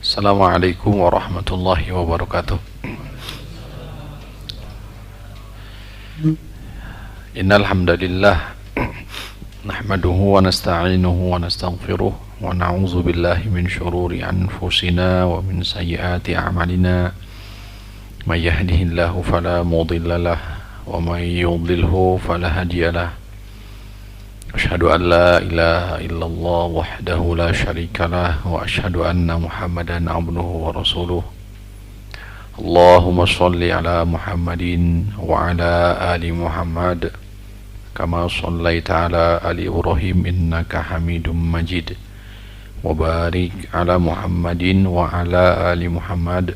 Assalamualaikum warahmatullahi wabarakatuh. Innal hamdalillah nahmaduhu wa nasta'inuhu wa nastaghfiruh wa na'udzu billahi min shururi anfusina wa min sayyiati a'malina. May yahdihillahu fala mudilla lahu wa may yudlilhu fala hadiyalah. Asyhadu an la ilaha illallah wahdahu la syarika lah wa asyhadu anna Muhammadan abduhu wa rasuluh. Allahumma shalli ala Muhammadin wa ala ali Muhammad kama shallaita ala ali Ibrahim innaka Hamidum Majid. Wa barik ala Muhammadin wa ala ali Muhammad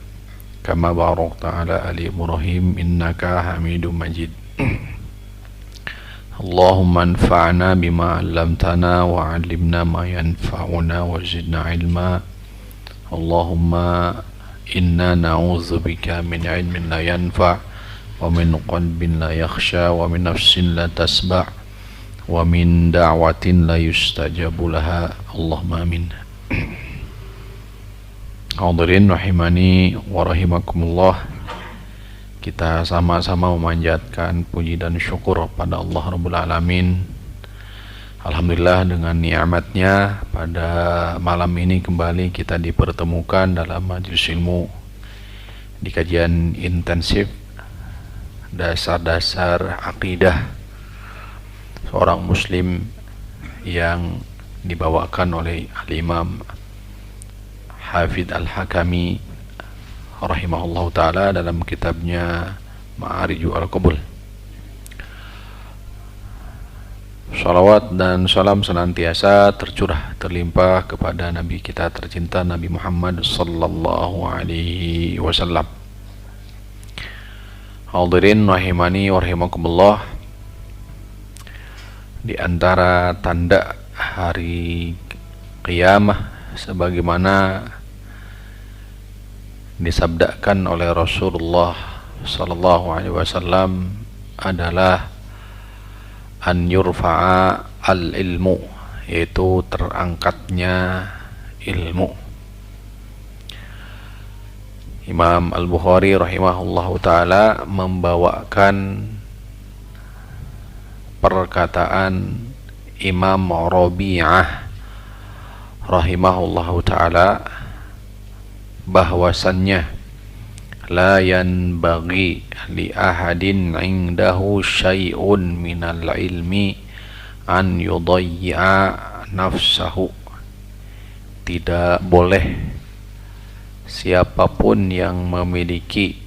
kama barakta ala ali Ibrahim innaka Hamidum Majid. Allahumma anfa'na bima 'allamtana wa 'allimna ma yanfa'una wa zidna 'ilma. Allahumma inna na'udzubika min 'ilmin la yanfa' wa min qalbin la yakhsha wa min nafsin la tasba' wa min da'watin la yustajabu laha. Allahumma amin. Hadirin rahimani wa rahimakumullah. Kita sama-sama memanjatkan puji dan syukur pada Allah Rabbul Alamin. Alhamdulillah dengan nikmatnya pada malam ini kembali kita dipertemukan dalam majelis ilmu di kajian intensif dasar-dasar akidah seorang muslim yang dibawakan oleh Al-Imam Hafidz Al-Hakami rahimahullah ta'ala dalam kitabnya Ma'ariju Al-Qabul. Salawat dan salam senantiasa tercurah terlimpah kepada Nabi kita tercinta Nabi Muhammad sallallahu alaihi wasallam. Hadirin rahimani wa rahimakumullah, di antara tanda hari qiyamah sebagaimana disabdakan oleh Rasulullah sallallahu alaihi wasallam adalah an yurfa'a al-ilmu, yaitu terangkatnya ilmu. Imam Al-Bukhari rahimahullahu taala membawakan perkataan Imam Rabi'ah rahimahullahu taala bahwasannya la yanbaghi li ahadin indahu syai'un minal ilmi an yudayya nafsahu. Tidak boleh siapapun yang memiliki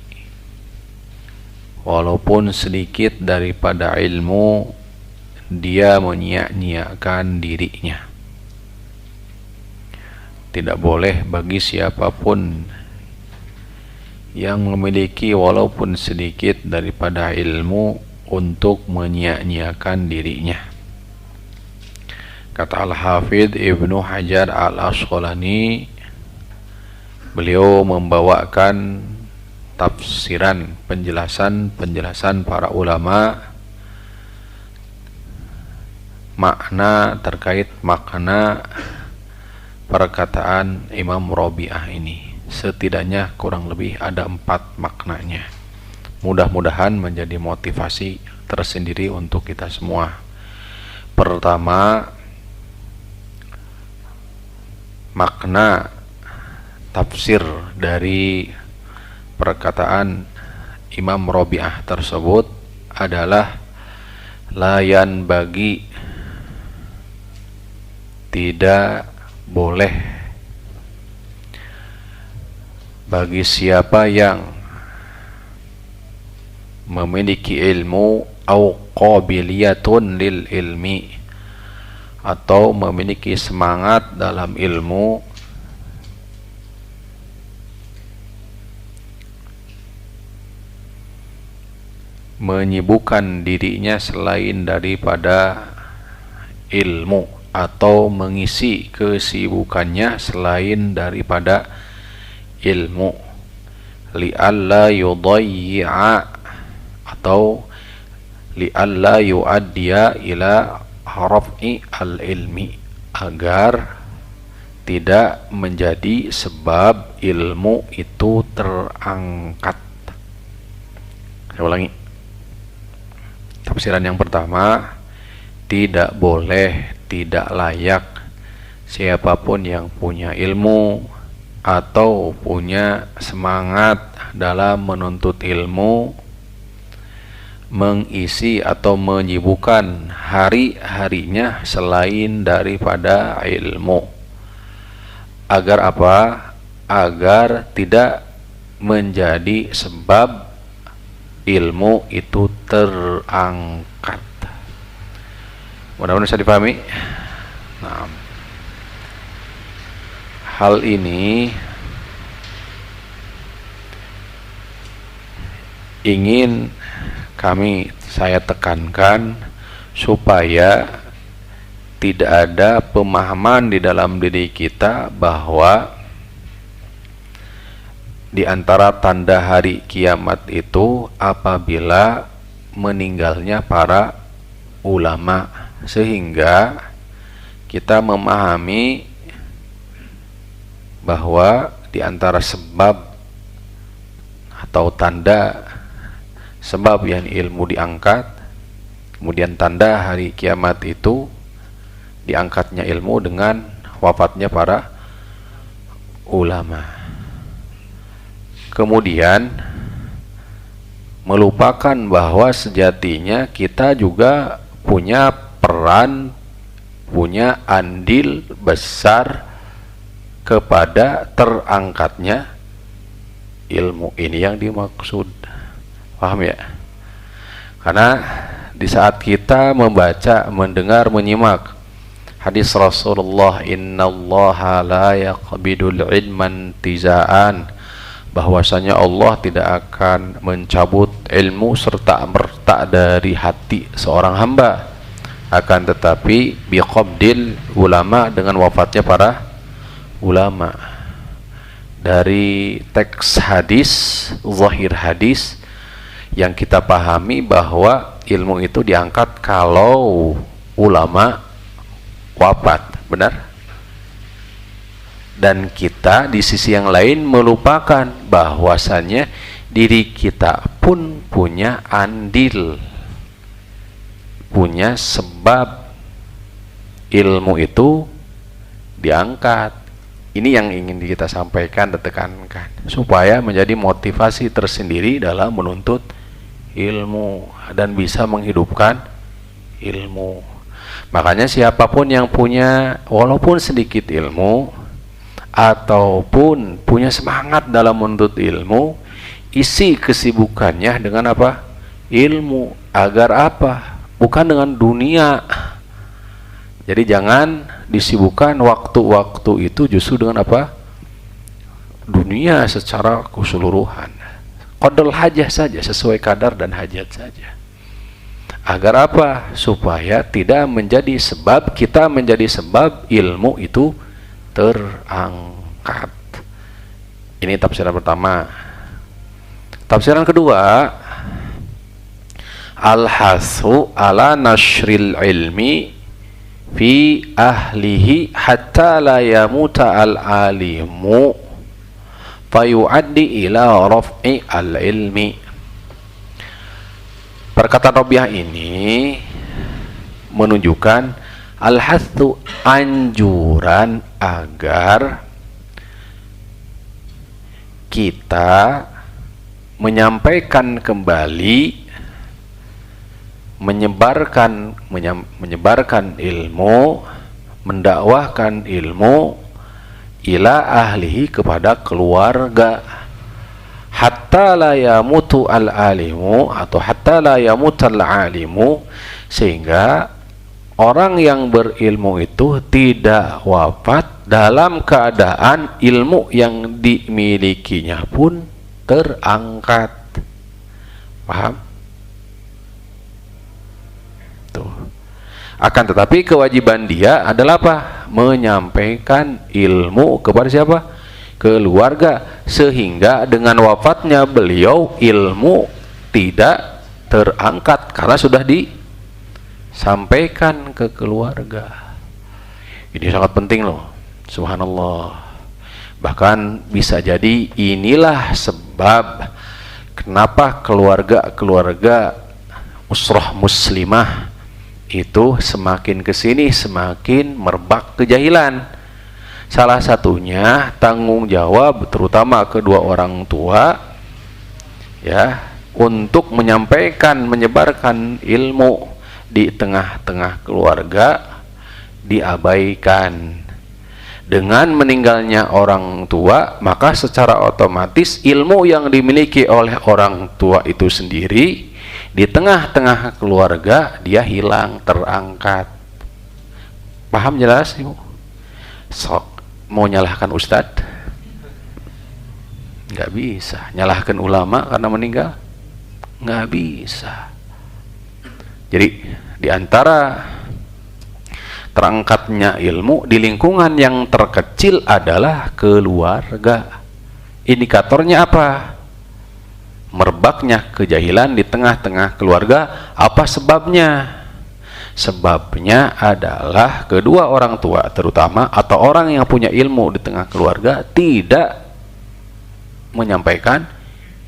walaupun sedikit daripada ilmu dia menyia-nyiakan dirinya. Tidak boleh bagi siapapun yang memiliki walaupun sedikit daripada ilmu untuk menyia-nyiakan dirinya. Kata Al-Hafidz Ibnu Hajar Al-Asqalani, beliau membawakan tafsiran, penjelasan para ulama makna terkait makna perkataan Imam Rabi'ah ini. Setidaknya kurang lebih ada 4 maknanya. Mudah-mudahan menjadi motivasi tersendiri untuk kita semua. Pertama, makna tafsir dari perkataan Imam Rabi'ah tersebut adalah layan bagi, tidak boleh bagi siapa yang memiliki ilmu au qabiliyatun lil ilmi, atau memiliki semangat dalam ilmu, menyibukkan dirinya selain daripada ilmu, atau mengisi kesibukannya selain daripada ilmu, li'alla yudayyi'a, atau li'alla yu'addiya ila raf'i al-ilmi, agar tidak menjadi sebab ilmu itu terangkat. Saya ulangi. Tafsiran yang pertama, tidak boleh, tidak layak siapapun yang punya ilmu atau punya semangat dalam menuntut ilmu mengisi atau menyibukkan hari-harinya selain daripada ilmu. Agar apa? Agar tidak menjadi sebab ilmu itu terangkat. Mudah-mudahan bisa dipahami. Nah, hal ini ingin saya tekankan supaya tidak ada pemahaman di dalam diri kita bahwa di antara tanda hari kiamat itu apabila meninggalnya para ulama, sehingga kita memahami bahwa di antara sebab atau tanda sebab yang ilmu diangkat, kemudian tanda hari kiamat itu diangkatnya ilmu dengan wafatnya para ulama. Kemudian melupakan bahwa sejatinya kita juga punya peran, punya andil besar kepada terangkatnya ilmu. Ini yang dimaksud. Paham ya? Karena di saat kita membaca, mendengar, menyimak hadis Rasulullah, innallaha la yaqbidul ilman tizaan, bahwasanya Allah tidak akan mencabut ilmu serta merta dari hati seorang hamba, akan tetapi biqabdil ulama, dengan wafatnya para ulama. Dari teks hadis, zahir hadis, yang kita pahami bahwa ilmu itu diangkat kalau ulama wafat, benar? Dan kita di sisi yang lain melupakan bahwasannya diri kita pun punya andil, punya sebab ilmu itu diangkat. Ini yang ingin kita sampaikan dan tekankan supaya menjadi motivasi tersendiri dalam menuntut ilmu dan bisa menghidupkan ilmu. Makanya siapapun yang punya walaupun sedikit ilmu ataupun punya semangat dalam menuntut ilmu, isi kesibukannya dengan apa? Ilmu. Agar apa? Bukan dengan dunia. Jadi jangan disibukkan waktu-waktu itu justru dengan apa? Dunia secara keseluruhan. Qadar hajah saja, sesuai kadar dan hajat saja. Agar apa? Supaya tidak menjadi sebab, kita menjadi sebab ilmu itu terangkat. Ini tafsiran pertama. Tafsiran kedua, al-hasu ala nashril ilmi fi ahlihi hatta la yamuta al-alimu fayu'addi ila raf'i al-ilmi. Perkataan Rabi'ah ini menunjukkan al-hathu, anjuran agar kita menyampaikan kembali, menyebarkan ilmu, mendakwahkan ilmu ila ahlihi, kepada keluarga, hatta la yamutu al-alimu atau hatta la yamutal alimu, sehingga orang yang berilmu itu tidak wafat dalam keadaan ilmu yang dimilikinya pun terangkat. Paham? Tuh. Akan tetapi kewajiban dia adalah apa? Menyampaikan ilmu kepada siapa? Keluarga, sehingga dengan wafatnya beliau ilmu tidak terangkat karena sudah disampaikan ke keluarga. Ini sangat penting loh. Subhanallah. Bahkan bisa jadi inilah sebab kenapa keluarga-keluarga usrah muslimah itu semakin kesini semakin merebak kejahilan. Salah satunya tanggung jawab terutama kedua orang tua ya untuk menyampaikan, menyebarkan ilmu di tengah-tengah keluarga diabaikan. Dengan meninggalnya orang tua, maka secara otomatis ilmu yang dimiliki oleh orang tua itu sendiri di tengah-tengah keluarga dia hilang, terangkat. Paham jelas Ibu? Mau nyalahkan ustadz? Nggak bisa. Nyalahkan ulama karena meninggal? Nggak bisa. Jadi di antara terangkatnya ilmu di lingkungan yang terkecil adalah keluarga. Indikatornya apa? Merebaknya kejahilan di tengah-tengah keluarga. Apa sebabnya? Sebabnya adalah kedua orang tua terutama atau orang yang punya ilmu di tengah keluarga tidak menyampaikan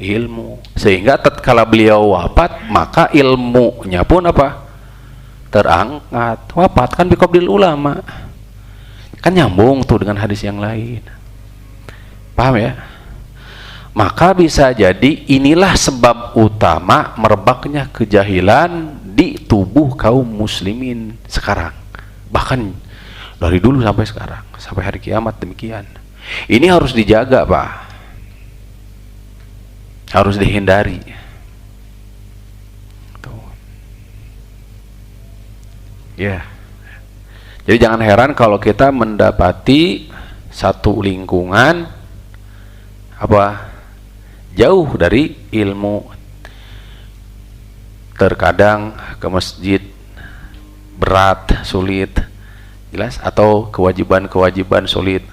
ilmu, sehingga tatkala beliau wafat maka ilmunya pun apa? Terangkat. Wafat kan biqabdil ulama, kan nyambung tuh dengan hadis yang lain. Paham ya? Maka bisa jadi inilah sebab utama merebaknya kejahilan di tubuh kaum muslimin sekarang, bahkan dari dulu sampai sekarang, sampai hari kiamat demikian. Ini harus dijaga Pak, harus dihindari. Ya, jadi jangan heran kalau kita mendapati satu lingkungan apa jauh dari ilmu, terkadang ke masjid berat, sulit, jelas, atau kewajiban-kewajiban sulit.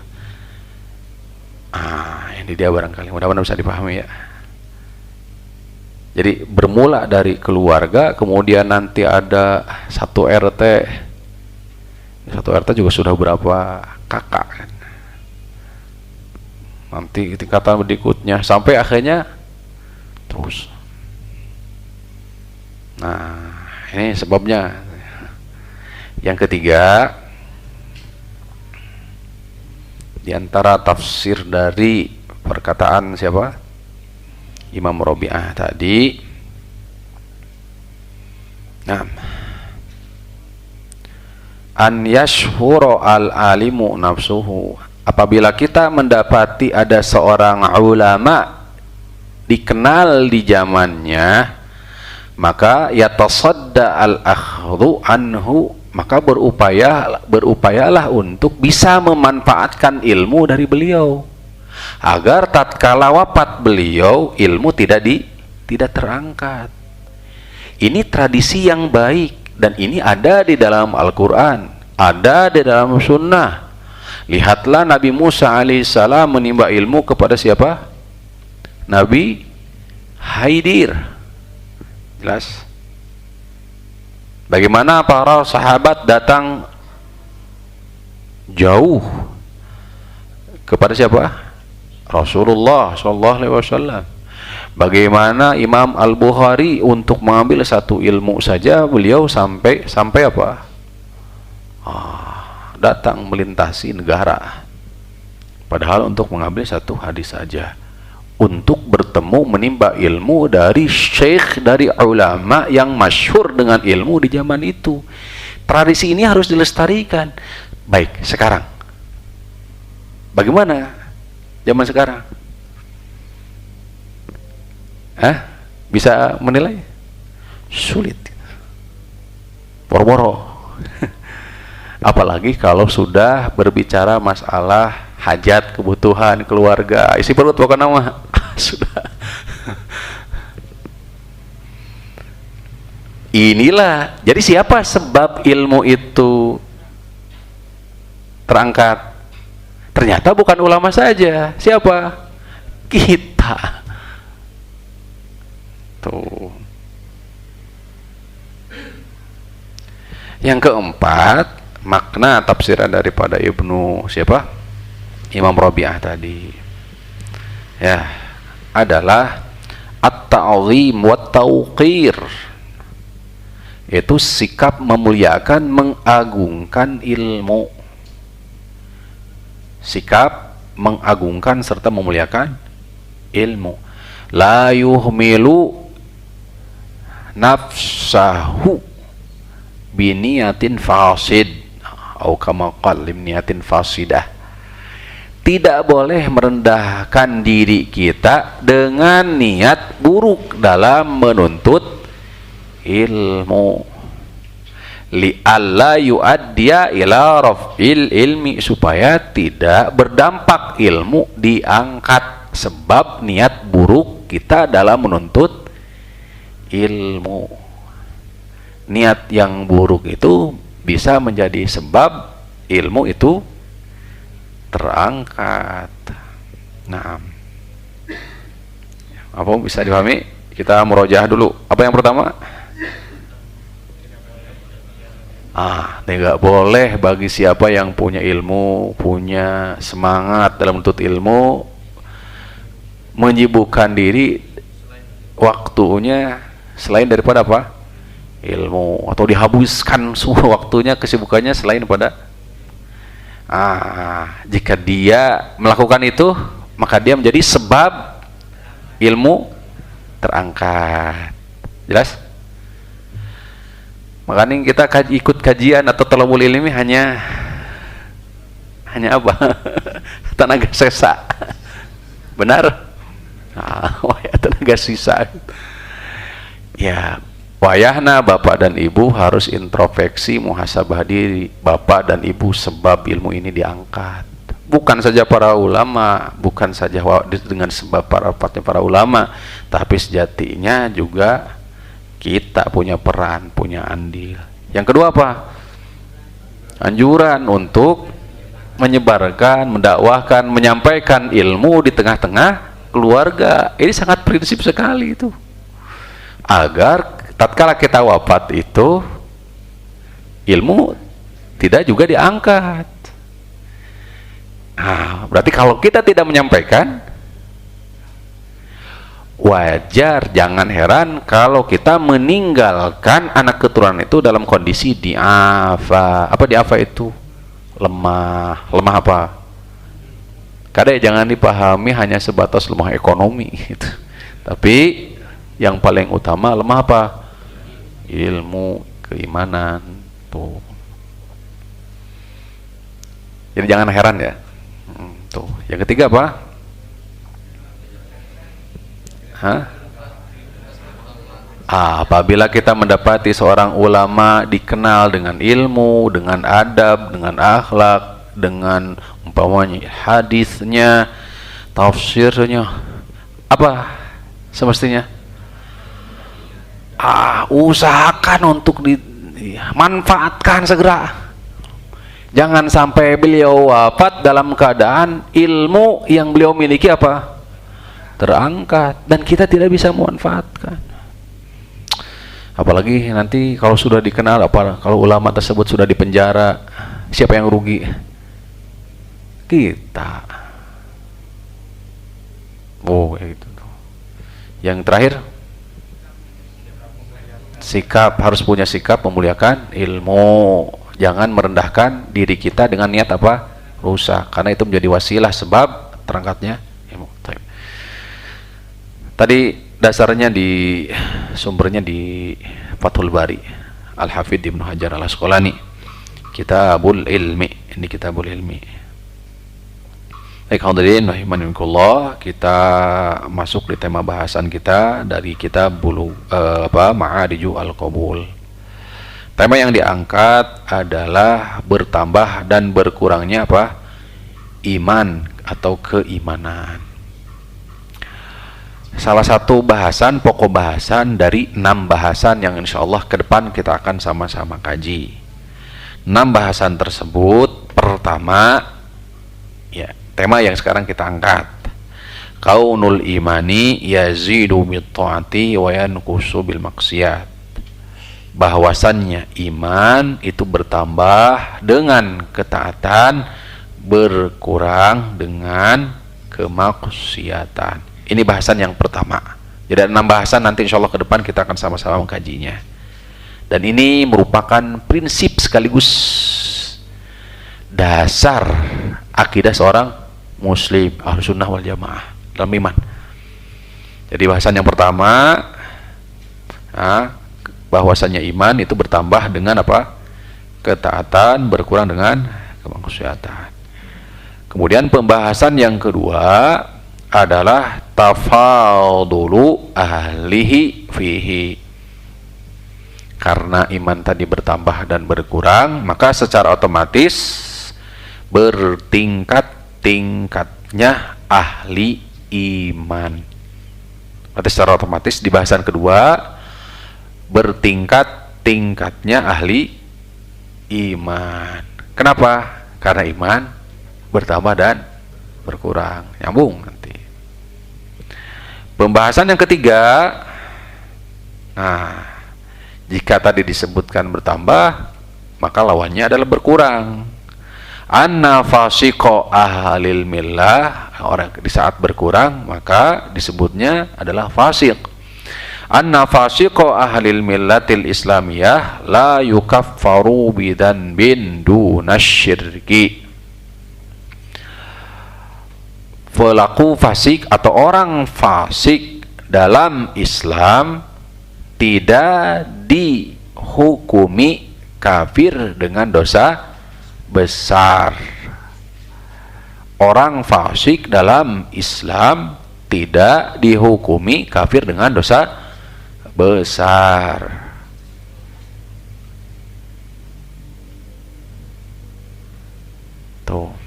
Ini dia barangkali, mudah-mudahan bisa dipahami ya. Jadi bermula dari keluarga, kemudian nanti ada satu RT juga sudah berapa kakak kan? Nanti tingkatan berikutnya sampai akhirnya terus. Nah, ini sebabnya. Yang ketiga, di antara tafsir dari perkataan siapa? Imam Rabi'ah tadi. Nah, an yashhura al-alimu nafsuhu. Apabila kita mendapati ada seorang ulama dikenal di zamannya, maka yatasadda al-akhdhu anhu, maka berupayalah untuk bisa memanfaatkan ilmu dari beliau, agar tatkala wafat beliau ilmu tidak terangkat. Ini tradisi yang baik dan ini ada di dalam Al-Quran, ada di dalam Sunnah. Lihatlah Nabi Musa alaihissalam menimba ilmu kepada siapa? Nabi Haidir. Jelas. Bagaimana para sahabat datang jauh kepada siapa? Rasulullah SAW. Bagaimana Imam Al-Bukhari untuk mengambil satu ilmu saja beliau sampai apa? Datang melintasi negara. Padahal untuk mengambil satu hadis saja, untuk bertemu menimba ilmu dari syekh, dari ulama yang masyhur dengan ilmu di zaman itu. Tradisi ini harus dilestarikan. Baik, sekarang bagaimana zaman sekarang? Bisa menilai? Sulit. Boro-boro. Apalagi kalau sudah berbicara masalah hajat, kebutuhan keluarga, isi perut pokoknya nama sudah. Inilah, jadi siapa sebab ilmu itu terangkat? Ternyata bukan ulama saja. Siapa? Kita. Tuh. Yang keempat, makna tafsiran daripada Ibnu siapa? Imam Rabi'ah tadi ya adalah at-ta'zim wa tauqir, itu sikap memuliakan, mengagungkan ilmu, sikap mengagungkan serta memuliakan ilmu. La yuhmilu nafsahu biniyatin fasid atau kama qala biniyatin fasidah. Tidak boleh merendahkan diri kita dengan niat buruk dalam menuntut ilmu. Li alla yuaddiya ila raf'il ilmi, supaya tidak berdampak ilmu diangkat, sebab niat buruk kita dalam menuntut ilmu. Niat yang buruk itu bisa menjadi sebab ilmu itu terangkat. Nah, apa bisa dipahami? Kita murojaah dulu. Apa yang pertama? Tidak boleh bagi siapa yang punya ilmu, punya semangat dalam menuntut ilmu, menyibukkan diri waktunya selain daripada apa? Ilmu, atau dihabiskan semua waktunya, kesibukannya selain pada jika dia melakukan itu, maka dia menjadi sebab ilmu terangkat. Jelas? Makanya kita ikut kajian atau talabul ilmi hanya apa? Tenaga sisa. Benar? Tenaga sisa. Ya, wayahna bapak dan ibu harus introspeksi, muhasabah diri. Bapak dan ibu sebab ilmu ini diangkat. Bukan saja para ulama, bukan saja dengan sebab para ulama, tapi sejatinya juga kita punya peran, punya andil. Yang kedua apa? Anjuran untuk menyebarkan, mendakwahkan, menyampaikan ilmu di tengah-tengah keluarga. Ini sangat prinsip sekali itu. Agar tatkala kita wafat itu ilmu tidak juga diangkat. Berarti kalau kita tidak menyampaikan, wajar, jangan heran kalau kita meninggalkan anak keturunan itu dalam kondisi diafa. Apa diafa itu? Lemah. Lemah apa? Kadang jangan dipahami hanya sebatas lemah ekonomi gitu. Tapi yang paling utama lemah apa? Ilmu, keimanan tuh. Jadi jangan heran ya. Tuh. Yang ketiga apa? Apabila kita mendapati seorang ulama dikenal dengan ilmu, dengan adab, dengan akhlak, dengan umpamanya hadisnya, tafsirnya, apa semestinya? Usahakan untuk dimanfaatkan segera. Jangan sampai beliau wafat dalam keadaan ilmu yang beliau miliki apa? Terangkat, dan kita tidak bisa memanfaatkan. Apalagi nanti kalau sudah dikenal, kalau ulama tersebut sudah dipenjara, siapa yang rugi? Kita. Itu. Yang terakhir, sikap, harus punya sikap memuliakan ilmu. Jangan merendahkan diri kita dengan niat apa? Rusak, karena itu menjadi wasilah sebab terangkatnya ilmu. Tadi dasarnya di sumbernya di Fathul Bari Al-Hafidh Ibnu Hajar Al-Asqalani, Kitabul Ilmi. Ini Kitabul Ilmi. Baik hadirin rahimakumullah, kita masuk di tema bahasan kita dari kitab Ma'ariju Al-Qabul. Tema yang diangkat adalah bertambah dan berkurangnya apa? Iman atau keimanan. Salah satu bahasan, pokok bahasan dari 6 bahasan yang insya Allah ke depan kita akan sama-sama kaji. 6 bahasan tersebut, pertama, ya, tema yang sekarang kita angkat, kaunul imani yazidu bitta'ati wa yanqusu bil maksiyat. Bahwasannya iman itu bertambah dengan ketaatan berkurang dengan kemaksiatan. Ini bahasan yang pertama. Jadi ada 6 bahasan, nanti insya Allah ke depan kita akan sama-sama mengkajinya. Dan ini merupakan prinsip sekaligus dasar akidah seorang muslim Ahlus Sunnah wal Jamaah dalam iman. Jadi bahasan yang pertama, bahwasanya iman itu bertambah dengan apa? Ketaatan, berkurang dengan kemaksiatan. Kemudian pembahasan yang kedua adalah tafadulu ahlihi fihi. Karena iman tadi bertambah dan berkurang, maka secara otomatis bertingkat-tingkatnya ahli iman. Berarti secara otomatis di bahasan kedua bertingkat-tingkatnya ahli iman. Kenapa? Karena iman bertambah dan berkurang. Nyambung nanti. Pembahasan yang ketiga, jika tadi disebutkan bertambah, maka lawannya adalah berkurang. Anna fasiqo ahlil millah, orang di saat berkurang maka disebutnya adalah fasik. Anna fasiqo ahlil millatil islamiyah la yukaffaru bidanbin dunasyirki. Pelaku fasik atau orang fasik dalam Islam tidak dihukumi kafir dengan dosa besar. Orang fasik dalam Islam tidak dihukumi kafir dengan dosa besar. Tuh.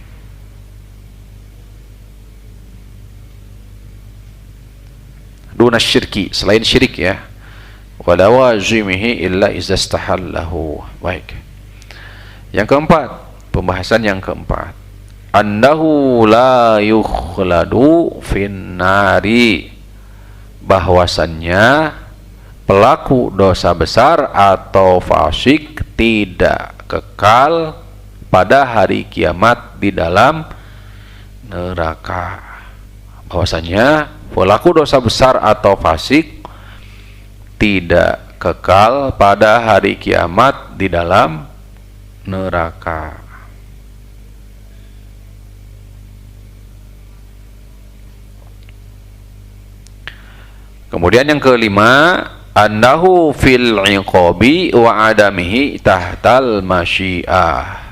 Duna syirki, selain syirik ya. Wala wajimihi illa iza stahallahu. Baik. Yang keempat, pembahasan yang keempat, annahu la yukhladu finnari, bahwasannya pelaku dosa besar atau fasik tidak kekal pada hari kiamat di dalam neraka. Bahwasanya pelaku dosa besar atau fasik tidak kekal pada hari kiamat di dalam neraka. Kemudian yang kelima, annahu fil iqabi wa adamihi tahtal masyiah.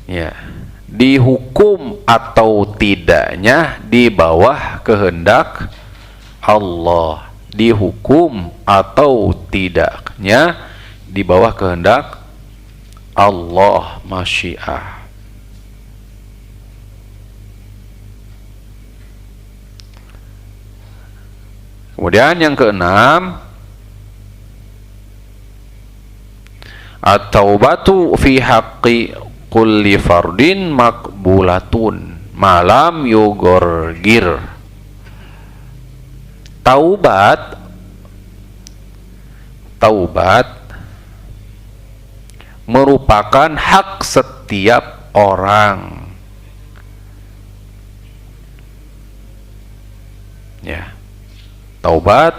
Ya, dihukum atau tidaknya di bawah kehendak Allah. Dihukum atau tidaknya di bawah kehendak Allah, masyiah. Kemudian yang keenam, at-taubatu fi haqqi kulli fardin makbulatun malam yugorgir. Taubat merupakan hak setiap orang. Ya. Taubat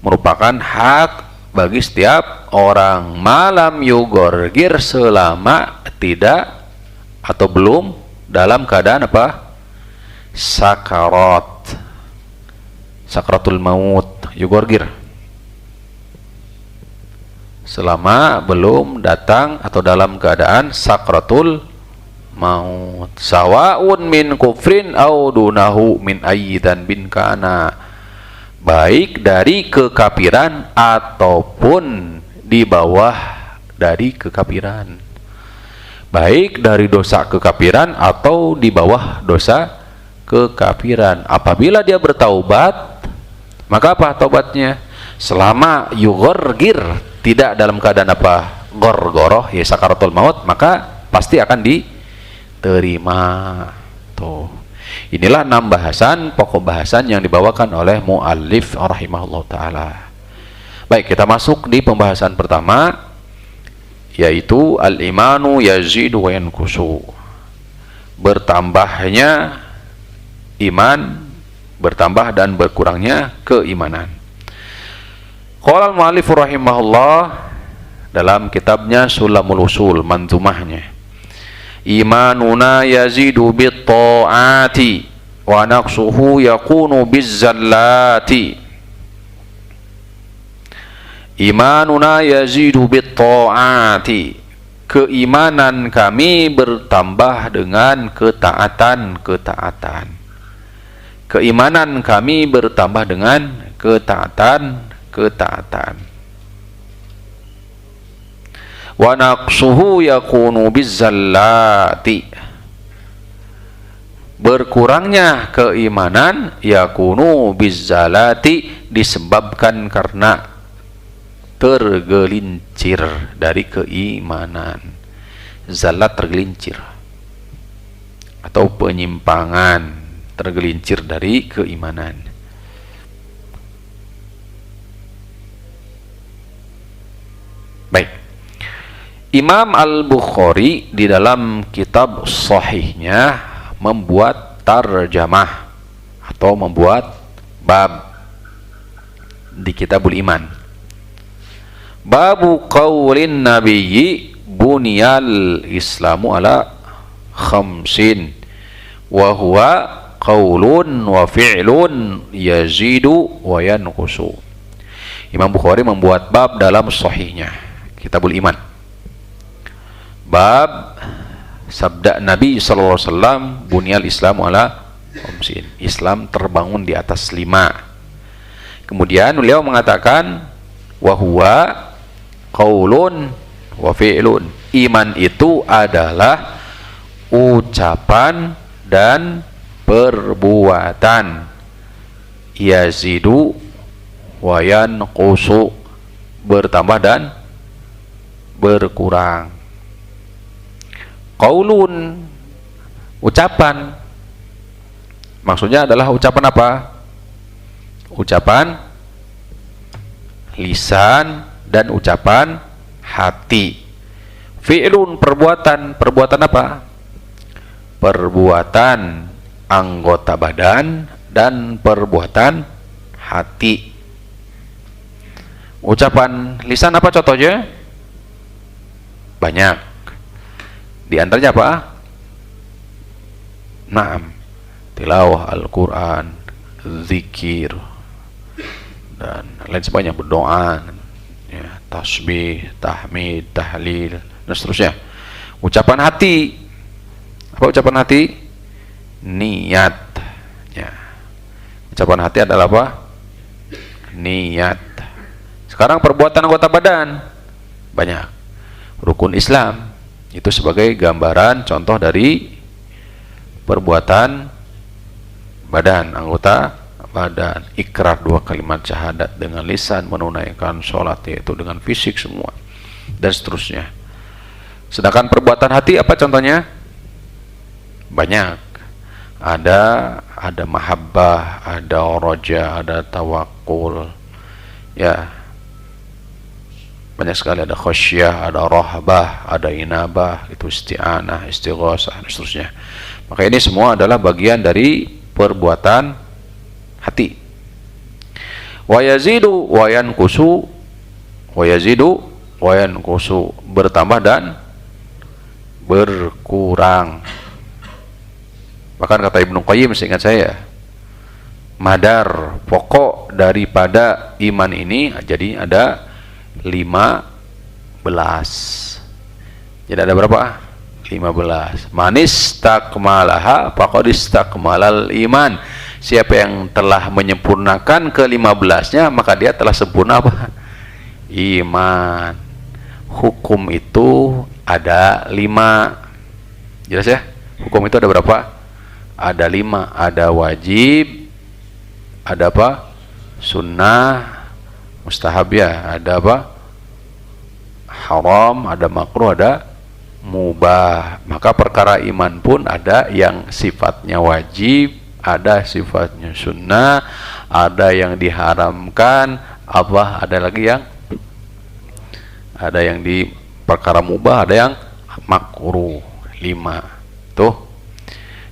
merupakan hak bagi setiap orang, malam yugorgir, selama tidak atau belum dalam keadaan apa? Sakaratul maut, yugorgir, selama belum datang atau dalam keadaan sakratul maut. Sawaun min kufrin au dunahu min ayyidan bin kana, baik dari kekafiran ataupun di bawah dari kekafiran, baik dari dosa kekafiran atau di bawah dosa kekafiran. Apabila dia bertaubat, maka apa taubatnya? Selama yugorgir, tidak dalam keadaan apa? Gorgoroh, ya sakaratul maut, maka pasti akan diterima. Tuh. Inilah 6 bahasan, pokok bahasan yang dibawakan oleh muallif rahimahullah ta'ala. Baik, kita masuk di pembahasan pertama, yaitu al-imanu yazidu wa yanqusu, bertambahnya iman, bertambah dan berkurangnya keimanan. Qala al-mu'allif rahimahullah dalam kitabnya Sulamul Usul, manzumahnya, imanuna yazidu bit ta'ati wa naqsuhu yakunu bizzallati. Imanuna yazidu bit ta'ati, keimanan kami bertambah dengan ketaatan-ketaatan. Keimanan kami bertambah dengan ketaatan-ketaatan. Wa naqsuhu yakunu bizzallati, berkurangnya keimanan yakunu bizzalati, disebabkan karena tergelincir dari keimanan. Zalat tergelincir atau penyimpangan, tergelincir dari keimanan. Baik, Imam Al-Bukhari di dalam kitab sahihnya membuat tarjamah atau membuat bab di Kitabul Iman. Babu qaulin nabiyyi buniyal islamu ala khamsin wa huwa qaulun wa fi'lun yazidu wa yanqusu. Imam Bukhari membuat bab dalam sahihnya Kitabul Iman. Bab sabda Nabi sallallahu alaihi wasallam, buniyal islamu ala khamsin, Islam terbangun di atas 5. Kemudian beliau mengatakan wa huwa qaulun wa fi'lun, iman itu adalah ucapan dan perbuatan, yazidu wa yanqusu, bertambah dan berkurang. Qaulun, ucapan, maksudnya adalah ucapan apa? Ucapan lisan dan ucapan hati. Fi'lun, perbuatan, perbuatan apa? Perbuatan anggota badan dan perbuatan hati. Ucapan lisan apa contohnya? Banyak. Di antaranya apa? Naam, tilawah Al-Quran, zikir, dan lain sebagainya, berdoa, ya, tasbih, tahmid, tahlil, dan seterusnya. Ucapan hati, apa ucapan hati? Niat, ya. Ucapan hati adalah apa? Niat. Sekarang perbuatan anggota badan banyak. Rukun Islam itu sebagai gambaran contoh dari perbuatan badan, anggota badan. Ikrar 2 kalimat syahadat dengan lisan, menunaikan sholat yaitu dengan fisik semua, dan seterusnya. Sedangkan perbuatan hati apa contohnya? Banyak. Ada mahabbah, ada roja, ada tawakul, ya, banyak sekali. Ada khasyah, ada rahbah, ada inabah, itu isti'anah, istighosah, dan seterusnya. Maka ini semua adalah bagian dari perbuatan hati. Wa yazidu wa yanqusu, wa yazidu wa yanqusu, bertambah dan berkurang. Bahkan kata Ibnu Qayyim, seingat saya, madar pokok daripada iman ini jadi ada 15. Jadi ada berapa? 15. Manis takmalaha faqad istakmalal iman. Siapa yang telah menyempurnakan ke-15-nya, maka dia telah sempurna apa? Iman. Hukum itu ada 5. Jelas ya? Hukum itu ada berapa? Ada 5. Ada wajib, ada apa? Sunnah, mustahab, ya, ada apa? Haram, ada makruh, ada mubah. Maka perkara iman pun ada yang sifatnya wajib, ada sifatnya sunnah, ada yang diharamkan, apa, ada lagi yang perkara mubah, ada yang makruh. 5 tuh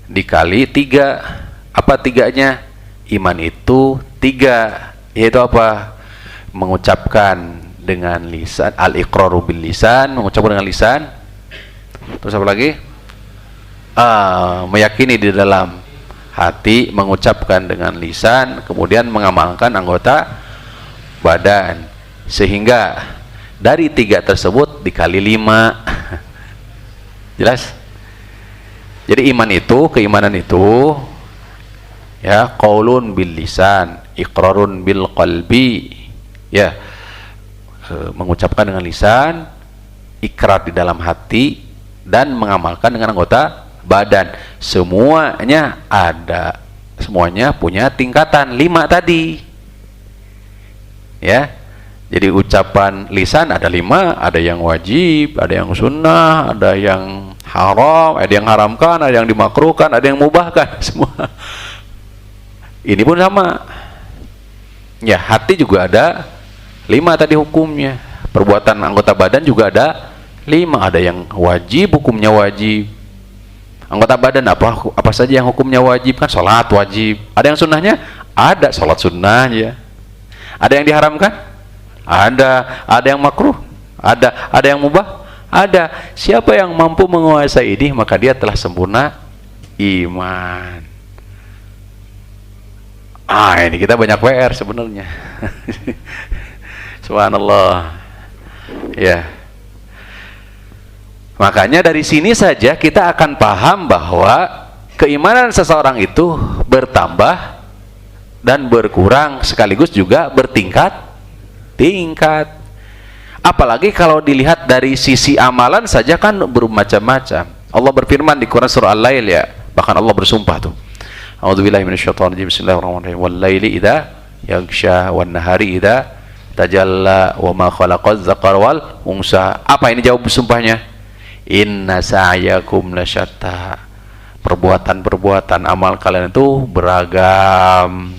dikali 3, apa tiganya? Iman itu 3, yaitu apa? Mengucapkan dengan lisan, al-iqraru bil lisan, mengucapkan dengan lisan. Terus apa lagi? Meyakini di dalam hati, mengucapkan dengan lisan, kemudian mengamalkan anggota badan. Sehingga dari 3 tersebut dikali 5. Jelas? Jadi iman itu, keimanan itu ya, qaulun bil lisan, iqrarun bil qalbi, ya, mengucapkan dengan lisan, ikrar di dalam hati, dan mengamalkan dengan anggota badan. Semuanya ada, semuanya punya tingkatan 5 tadi, ya. Jadi ucapan lisan ada 5, ada yang wajib, ada yang sunnah, ada yang haram, ada yang haramkan, ada yang dimakruhkan, ada yang mubahkan, semua. Ini pun sama. Ya, hati juga ada 5 tadi hukumnya. Perbuatan anggota badan juga ada 5, ada yang wajib, hukumnya wajib. Anggota badan apa saja yang hukumnya wajib? Kan sholat wajib. Ada yang sunnahnya? Ada, sholat sunnah ya. Ada yang diharamkan? Ada yang makruh, ada yang mubah, ada. Siapa yang mampu menguasai ini, maka dia telah sempurna iman. Ini kita banyak PR sebenarnya. Subhanallah. Ya. Makanya dari sini saja kita akan paham bahwa keimanan seseorang itu bertambah dan berkurang, sekaligus juga bertingkat. Apalagi kalau dilihat dari sisi amalan saja kan bermacam-macam. Allah berfirman di Quran surah Al-Lail, ya, bahkan Allah bersumpah tuh, a'udzubillahi minasyaitonirrajim, bismillahirrahmanirrahim, wal laili idza yaghsha wan nahari idza tajalla wa ma khalaqaz dzakara wal unsa. Apa ini jawab sumpahnya? Inna sa'yakum lasyatta. Perbuatan amal kalian itu beragam.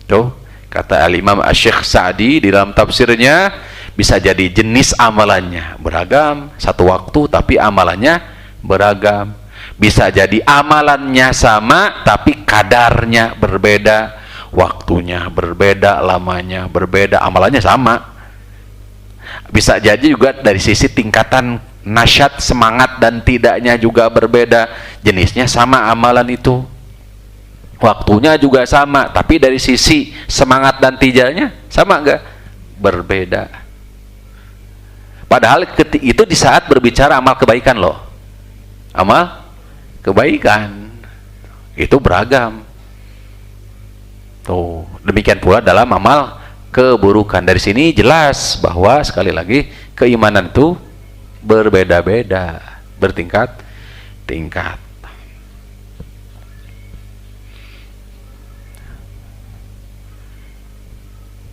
Tuh, kata Al-Imam Asy-Syaikh Sa'di di dalam tafsirnya, bisa jadi jenis amalannya beragam satu waktu tapi amalannya beragam. Bisa jadi amalannya sama tapi kadarnya berbeda, waktunya berbeda, lamanya berbeda, amalannya sama. Bisa jadi juga dari sisi tingkatan nasyat, semangat dan tidaknya juga berbeda. Jenisnya sama amalan itu, waktunya juga sama, tapi dari sisi semangat dan tidaknya sama enggak? Berbeda. Padahal itu di saat berbicara amal kebaikan loh. Amal kebaikan itu beragam. Tuh, demikian pula dalam amal keburukan. Dari sini jelas bahwa sekali lagi keimanan itu berbeda-beda, bertingkat-tingkat.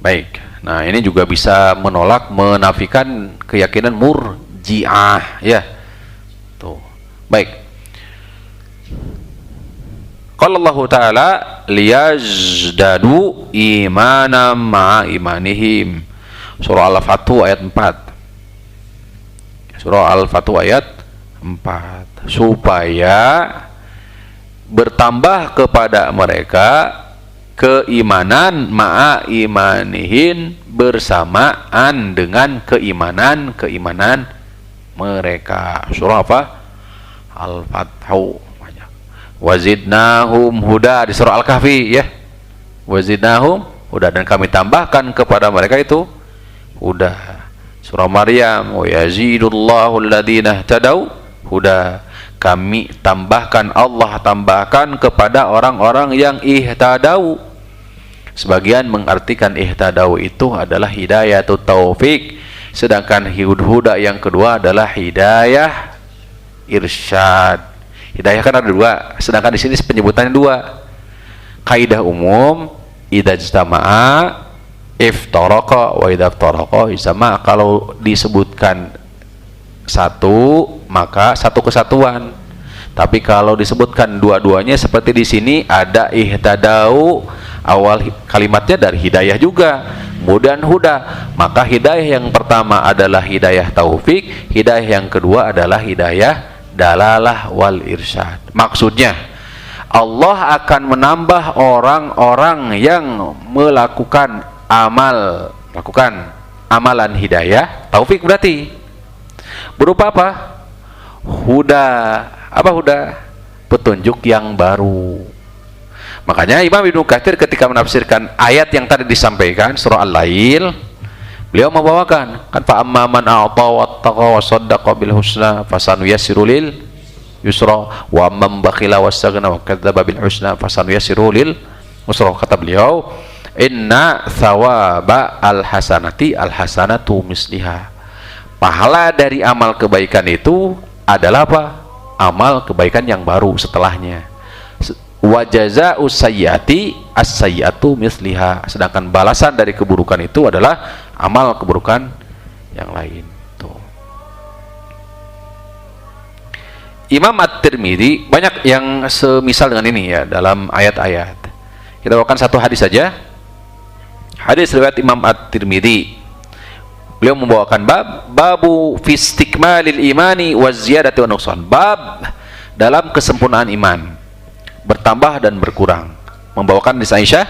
Baik, nah ini juga bisa menolak, menafikan keyakinan murji'ah, ya. Tuh, baik. Qala Allah Ta'ala liyazdadu imanan ma'a imanihim. Surah Al-Fatu ayat 4. Surah Al-Fatu ayat 4. Supaya bertambah kepada mereka keimanan ma'a imanihin, bersamaan dengan keimanan mereka. Surah apa? Al-Fathu. Wazidnahum huda di surah Al-Kahfi, ya. Wazidnahum huda, dan kami tambahkan kepada mereka itu huda. Surah Maryam, wa yazidullahu alladhina ihtadaw huda. Kami tambahkan, Allah tambahkan kepada orang-orang yang ihtadaw. Sebagian mengartikan ihtadaw itu adalah hidayatut taufik, sedangkan huda yang kedua adalah hidayah irsyad. Hidayah kan ada 2, sedangkan di sini penyebutannya 2. Kaidah umum, idza ijtama'a iftaraqa wa idza iftaraqa ijtama'a. Kalau disebutkan satu, maka satu kesatuan. Tapi kalau disebutkan dua-duanya seperti di sini, ada ihtadau, awal kalimatnya dari hidayah juga, kemudian huda. Maka hidayah yang pertama adalah hidayah taufik, hidayah yang kedua adalah hidayah dalalah wal irsyad. Maksudnya Allah akan menambah orang-orang yang melakukan amalan hidayah taufik, berarti berupa apa? Huda. Apa huda? Petunjuk yang baru. Makanya Imam Ibnu Katsir ketika menafsirkan ayat yang tadi disampaikan surah Al-Lail, beliau membawakan kan fa amma man a'ta wattaqa wa saddaqa bil husna fasanuyassiru lil yusra wa amman bakhila wastaghna wa kadzdzaba bil husna fasanuyassiru lil usra. Kata beliau, inna thawaba al hasanatu misliha. Pahala dari amal kebaikan itu adalah apa? Amal kebaikan yang baru setelahnya. Wa jazaa'u sayyiati as-sayyiatu misliha. Sedangkan balasan dari keburukan itu adalah amal keburukan yang lain. Tuh. Imam At-Tirmidzi banyak yang semisal dengan ini ya dalam ayat-ayat. Kita bawakan satu hadis saja. Hadis riwayat Imam At-Tirmidzi. Beliau membawakan babu fi istikmalil imani wa ziyadati wa nuqsan. Bab dalam kesempurnaan iman, bertambah dan berkurang. Membawakan hadis Aisyah,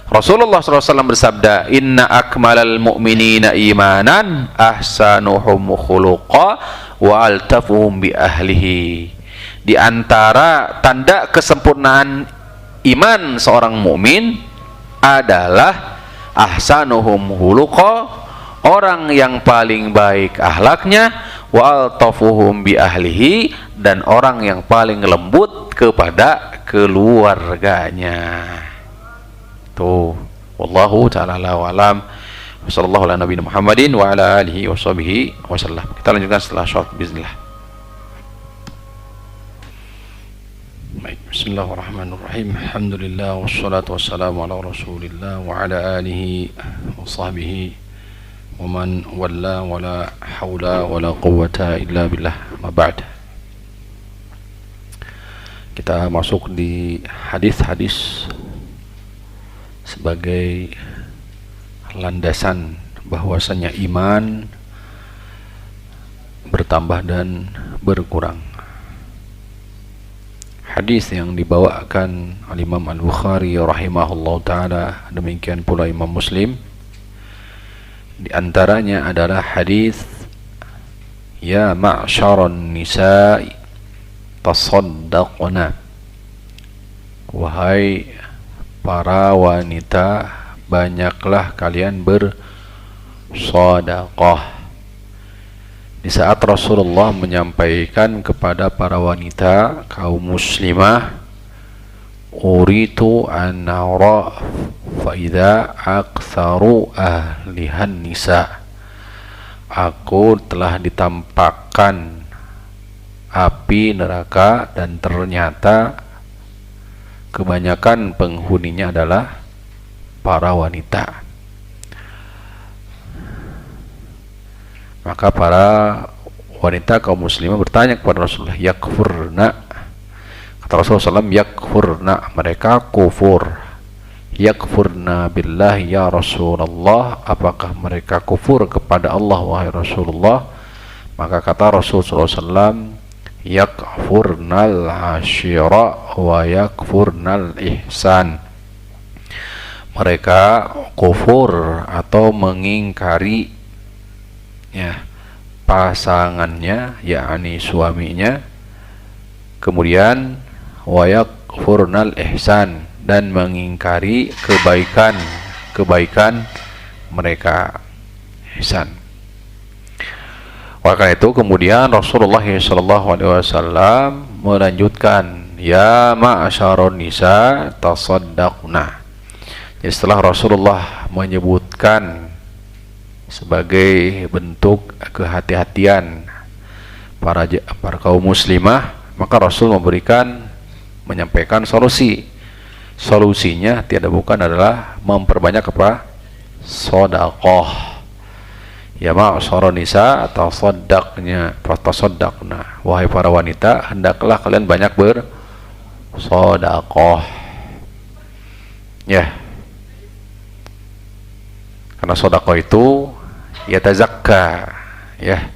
Rasulullah SAW bersabda, inna akmalal mu'minina imanan ahsanuhum khuluqa wa altafuhum bi ahlihi. Di antara tanda kesempurnaan iman seorang mukmin adalah ahsanuhum khuluqa, orang yang paling baik akhlaknya, wa altafuhum bi ahlihi, dan orang yang paling lembut kepada keluarganya. Tuh, wallahu ta'ala wa alam. Wassallallahu ala nabiyina Muhammadin wa ala alihi wa sahbihi wasallam. Kita lanjutkan setelah syarah bismillah. Baik, bismillahirrahmanirrahim. Alhamdulillah wassalatu wassalamu ala Rasulillah wa ala alihi wa sahbihi wa man walla wala haula wala quwwata illa billah. Ma ba'd. Kita masuk di hadis-hadis sebagai landasan bahwasanya iman bertambah dan berkurang. Hadis yang dibawakan oleh Imam Al-Bukhari rahimahullah ta'ala, demikian pula Imam Muslim. Di antaranya adalah hadis ya ma'syaran nisa'i tasaddaqna, wahai para wanita, banyaklah kalian bersedekah. Di saat Rasulullah menyampaikan kepada para wanita kaum muslimah, uritu an nara fa idza aktsaru ahlihan nisa, aku telah ditampakkan api neraka dan ternyata kebanyakan penghuninya adalah para wanita. Maka para wanita kaum muslimah bertanya kepada Rasulullah, yakfurna, kata Rasulullah SAW, yakfurna, mereka kufur. Yakfurna billah ya Rasulullah, apakah mereka kufur kepada Allah wahai Rasulullah? Maka kata Rasulullah SAW, yakfurnal asyira wa yakfurnal ihsan, mereka kufur atau mengingkari ya pasangannya, yakni suaminya, kemudian wa yakfurnal ihsan, dan mengingkari kebaikan mereka, ihsan. Oleh karena itu kemudian Rasulullah SAW melanjutkan ya ma'asyaron nisa tasaddaqna. Jadi setelah Rasulullah menyebutkan sebagai bentuk kehati-hatian para kaum muslimah, maka Rasul menyampaikan solusinya tiada bukan adalah memperbanyak apa? Sedekah. Ya ma'asyaron nisa tasaddaqna, wahai para wanita, hendaklah kalian banyak bersedekah. Ya. Karena sedekah itu yatazakka, ya.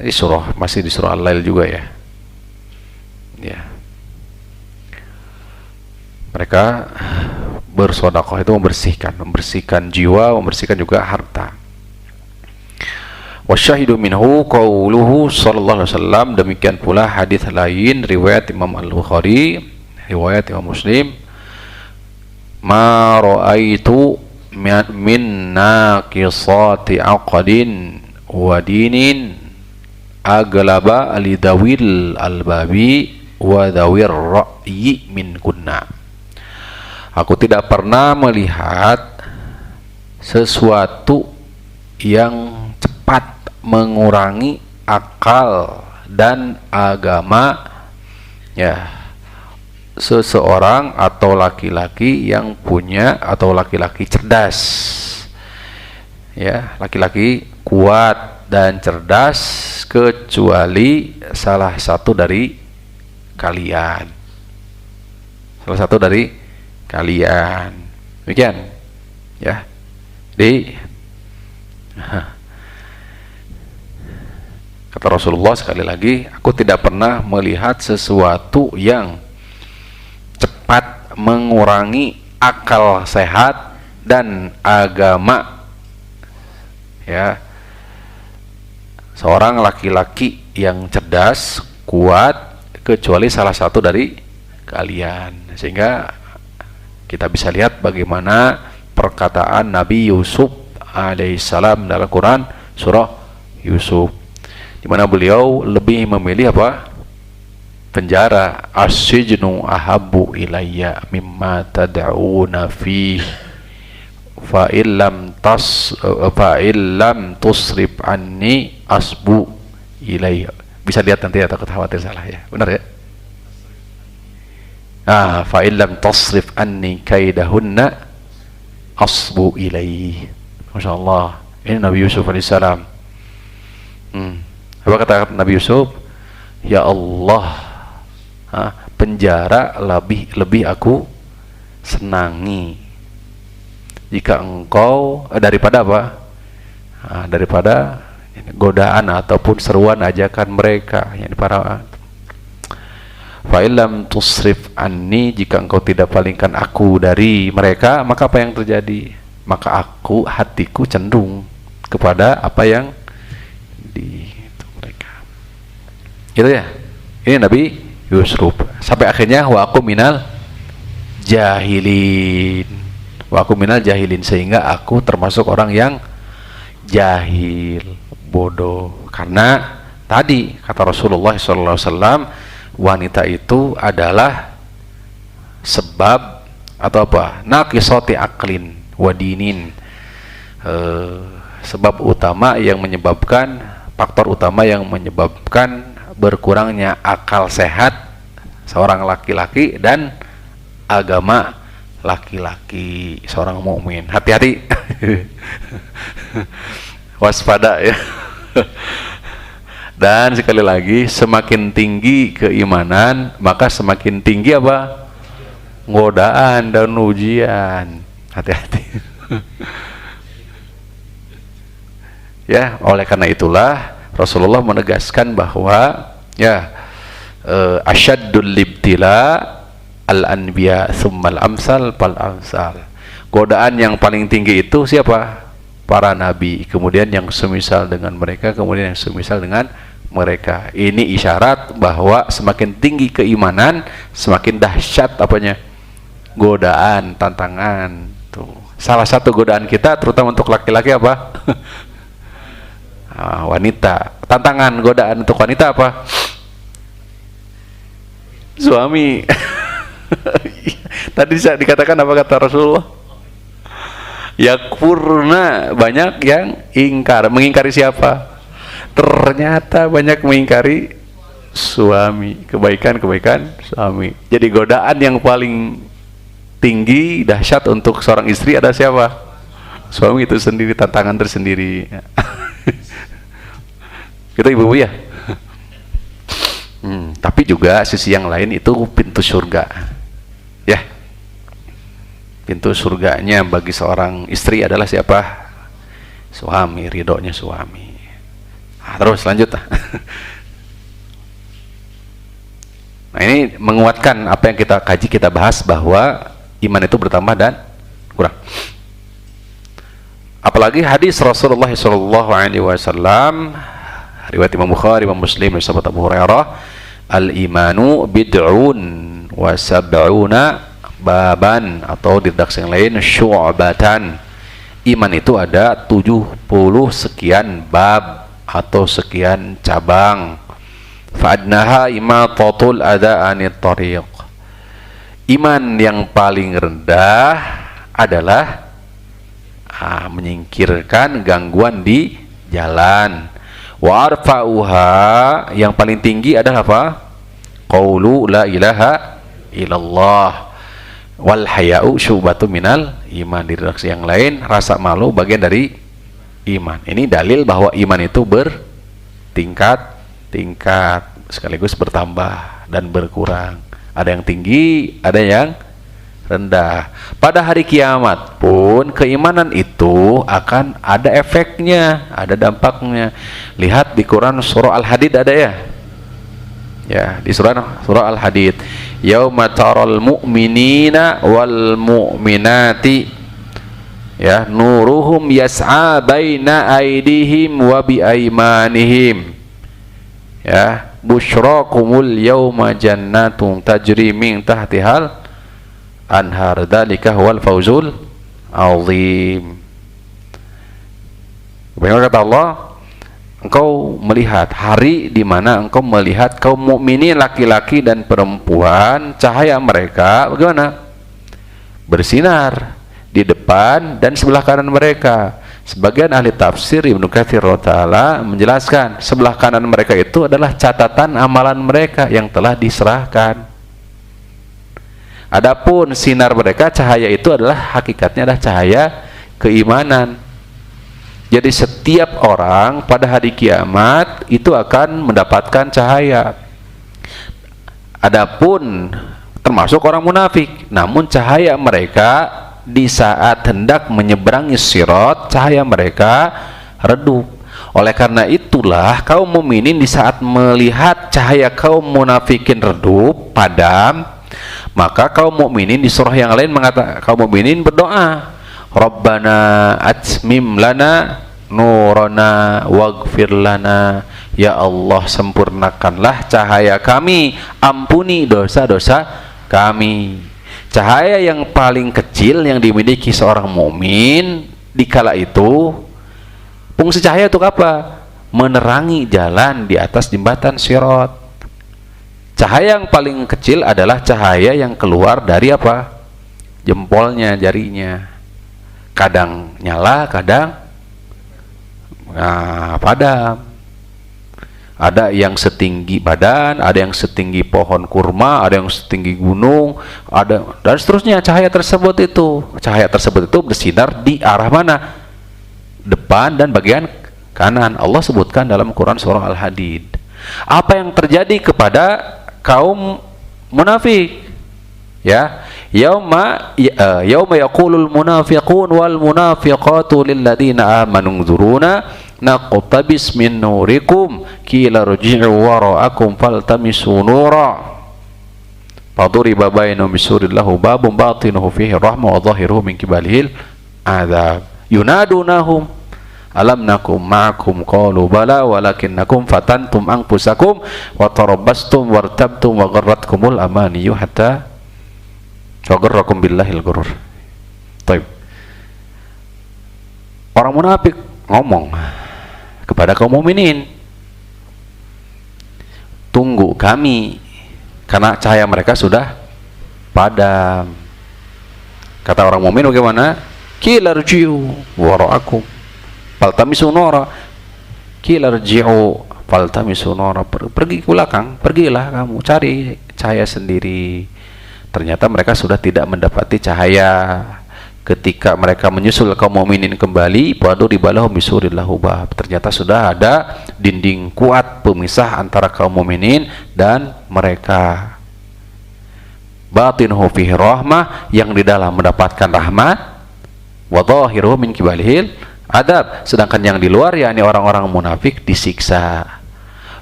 Di surah, masih di surah Al-Lail juga ya. Ya. Mereka bersedekah itu membersihkan jiwa, membersihkan juga harta. Wasyahidu minhu qauluhu sallallahu alaihi wasallam, demikian pula hadis lain riwayat Imam Al-Bukhari, riwayat Imam Muslim, ma ra'aitu min naqisati aqdin wa dinin aglaba alidawil albabi wa dawir ra'yi min kunna. Aku tidak pernah melihat sesuatu yang cepat mengurangi akal dan agama, ya, seseorang atau laki-laki yang punya, atau laki-laki cerdas, ya, laki-laki kuat dan cerdas, kecuali salah satu dari kalian, demikian, ya. Kata Rasulullah sekali lagi, aku tidak pernah melihat sesuatu yang cepat mengurangi akal sehat dan agama, ya, seorang laki-laki yang cerdas, kuat, kecuali salah satu dari kalian. Sehingga kita bisa lihat bagaimana perkataan Nabi Yusuf alaihissalam dalam Quran surah Yusuf, di mana beliau lebih memilih apa? Penjara. As-sijnu ahabbu ilayya mimma tad'una fi fa illam tusrif anni asbu ilayya. Bisa lihat nanti, atau khawatir salah, ya, benar ya. Fa illam tasrif anni kaidahunna asbu ilayhi. Masya Allah, ini Nabi Yusuf alaihissalam. Apa kata Nabi Yusuf? Ya Allah, penjara lebih aku senangi jika engkau daripada apa? Daripada godaan ataupun seruan ajakan mereka, yang para fa illam tusrif anni, jika engkau tidak palingkan aku dari mereka, maka apa yang terjadi? Maka hatiku cenderung kepada apa yang di mereka. Gitu ya. Ini Nabi Yusuf. Sampai akhirnya wa aku minal jahilin. Sehingga aku termasuk orang yang jahil, bodoh. Karena tadi kata Rasulullah SAW, wanita itu adalah sebab atau apa? Naqisati aqlin wa dinin. Sebab utama yang menyebabkan, faktor utama yang menyebabkan berkurangnya akal sehat seorang laki-laki dan agama laki-laki seorang mukmin. Hati-hati. Waspada, ya. Dan sekali lagi, semakin tinggi keimanan, maka semakin tinggi apa? Godaan dan ujian. Hati-hati. Ya, oleh karena itulah Rasulullah menegaskan bahwa, ya, asyaddul libtila al-anbiya tsummal amsal fal amsal. Godaan yang paling tinggi itu siapa? Para nabi, kemudian yang semisal dengan mereka, kemudian yang semisal dengan mereka. Ini isyarat bahwa semakin tinggi keimanan, semakin dahsyat apanya? Godaan, tantangan. Tuh. Salah satu godaan kita, terutama untuk laki-laki apa? Wanita. Tantangan, godaan untuk wanita apa? Suami. Tadi dikatakan apa kata Rasulullah? Yakfurna, banyak yang ingkar. Mengingkari siapa? Ternyata banyak mengingkari suami, kebaikan-kebaikan suami. Jadi godaan yang paling tinggi, dahsyat untuk seorang istri ada siapa? Suami itu sendiri, tantangan tersendiri. Gitu ibu-ibu ya. Tapi juga sisi yang lain itu pintu surga, ya. Pintu surganya bagi seorang istri adalah siapa? Suami, ridhonya suami. Nah, terus lanjut. Nah, ini menguatkan apa yang kita kaji, kita bahas bahwa iman itu bertambah dan kurang. Apalagi hadis Rasulullah SAW, riwayat Imam Bukhari, Imam Muslim, sahabat Abu Hurairah, al-imanu bid'un wa sab'una baban, atau di redaksi yang lain syu'batan. Iman itu ada 70 sekian bab atau sekian cabang. Fa'adnaha imatatul adha anit tariq. Iman yang paling rendah adalah menyingkirkan gangguan di jalan. Wa arfa'uha, yang paling tinggi adalah apa? Qaulu la ilaha illallah. Wal haya'u syubatu minal iman. Di redaksi yang lain, rasa malu bagian dari iman. Ini dalil bahwa iman itu bertingkat sekaligus bertambah dan berkurang. Ada yang tinggi, ada yang rendah. Pada hari kiamat pun keimanan itu akan ada efeknya, ada dampaknya. Lihat di Quran surah Al-Hadid ada ya. Ya, di surah Al-Hadid, yauma taral mu'minina wal mu'minati, ya, nuruhum yas'a baina aydihim wa bi aymanihim, ya, busyrakumul yauma jannatun tajri min tahtihal anhar, dzalika huwal fawzul azim. Bagaimana kata Allah, engkau melihat hari di mana engkau melihat kaum mukminin laki-laki dan perempuan, cahaya mereka bagaimana? Bersinar di depan dan sebelah kanan mereka. Sebagian ahli tafsir Ibnu Katsir ta'ala menjelaskan sebelah kanan mereka itu adalah catatan amalan mereka yang telah diserahkan. Adapun sinar mereka, cahaya itu adalah hakikatnya adalah cahaya keimanan. Jadi setiap orang pada hari kiamat itu akan mendapatkan cahaya. Adapun termasuk orang munafik, namun cahaya mereka di saat hendak menyeberangi sirat, cahaya mereka redup. Oleh karena itulah kaum mukminin di saat melihat cahaya kaum munafikin redup, padam, maka kaum mukminin di surah yang lain mengatakan, kaum mukminin berdoa, Rabbana atmim lana nurana waghfir lana, ya Allah sempurnakanlah cahaya kami, ampuni dosa-dosa kami. Cahaya yang paling kecil yang dimiliki seorang mukmin di kala itu, fungsi cahaya untuk apa? Menerangi jalan di atas jembatan sirat. Cahaya yang paling kecil adalah cahaya yang keluar dari apa? Jempolnya, jarinya. Kadang nyala, kadang padam. Ada yang setinggi badan, ada yang setinggi pohon kurma, ada yang setinggi gunung, ada, dan seterusnya. Cahaya tersebut itu bersinar di arah mana? Depan dan bagian kanan. Allah sebutkan dalam Quran surah Al-Hadid. Apa yang terjadi kepada kaum munafik? Ya, yauma yaqulul munafiqun wal munafiqatu lil ladzina amanu dzuruna naqtabis min nurikum qila rji'u wara'akum faltamisu nura faduriba bainahum bisurin lahu babun batinuhu fihi rahmah wa dhahiruhu min qibalihil adzab yunadunahum alam nakum ma'akum qalu bala walakinnakum fatantum anfusakum wa tarabbastum wartabtum wa gharratkumul amaniyu hatta wagharrakum billahil ghurur. Baik. Orang munafik ngomong kepada kaum mukminin, tunggu kami, karena cahaya mereka sudah padam. Kata orang mukmin bagaimana? Qila rji'u wara'akum faltamisu nura, qila rji'u faltamisu nura, pergi ke belakang, pergilah kamu cari cahaya sendiri. Ternyata mereka sudah tidak mendapati cahaya. Ketika mereka menyusul kaum mukminin kembali, padu dibalahum bisurillahu bab, ternyata sudah ada dinding kuat pemisah antara kaum mukminin dan mereka. batinuhu fihi rahmah, yang di dalam mendapatkan rahmat, wa dhahiruhu min qibalihil adab, sedangkan yang di luar yakni orang-orang munafik disiksa.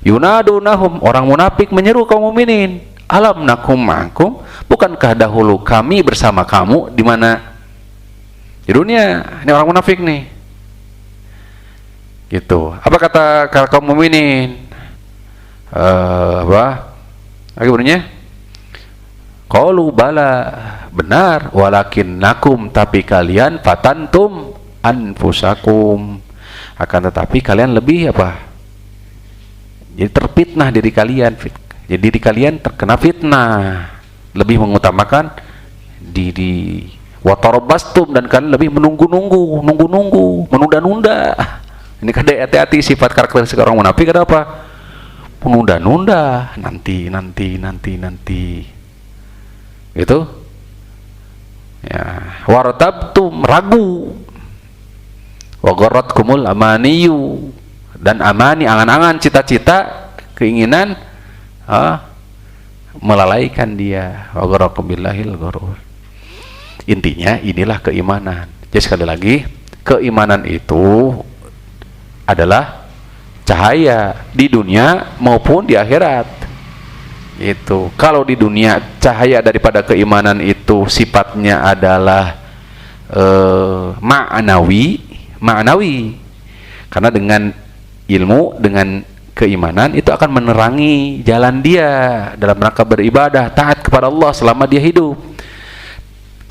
Yunadunahum, orang munafik menyeru kaum mukminin, alam nakum ma'akum, bukankah dahulu kami bersama kamu di mana? Di dunia. Ini orang munafik nih. Gitu. Apa kata kaum mukminin? Apa? Lagi bunyinya? Qalu bala, benar, walakin nakum, tapi kalian fatantum anfusakum, akan tetapi kalian lebih apa? Jadi terfitnah diri kalian. Jadi diri kalian terkena fitnah, lebih mengutamakan diri. Wa tarabastum, dan kalian lebih menunggu-nunggu, menunda-nunda. Ini kan hati-hati sifat karakteristik orang munafik ada apa? Menunda-nunda, nanti. Gitu. Ya, wartabtum, ragu. Wa gharratkumul amaniyu, dan amani, angan-angan, cita-cita, keinginan melalaikan dia. Wa gharrakum billahil gharur. Intinya inilah keimanan. Jadi sekali lagi, keimanan itu adalah cahaya di dunia maupun di akhirat. Itu kalau di dunia cahaya daripada keimanan itu sifatnya adalah ma'nawi, karena dengan ilmu, dengan keimanan itu akan menerangi jalan dia dalam rangka beribadah, taat kepada Allah selama dia hidup.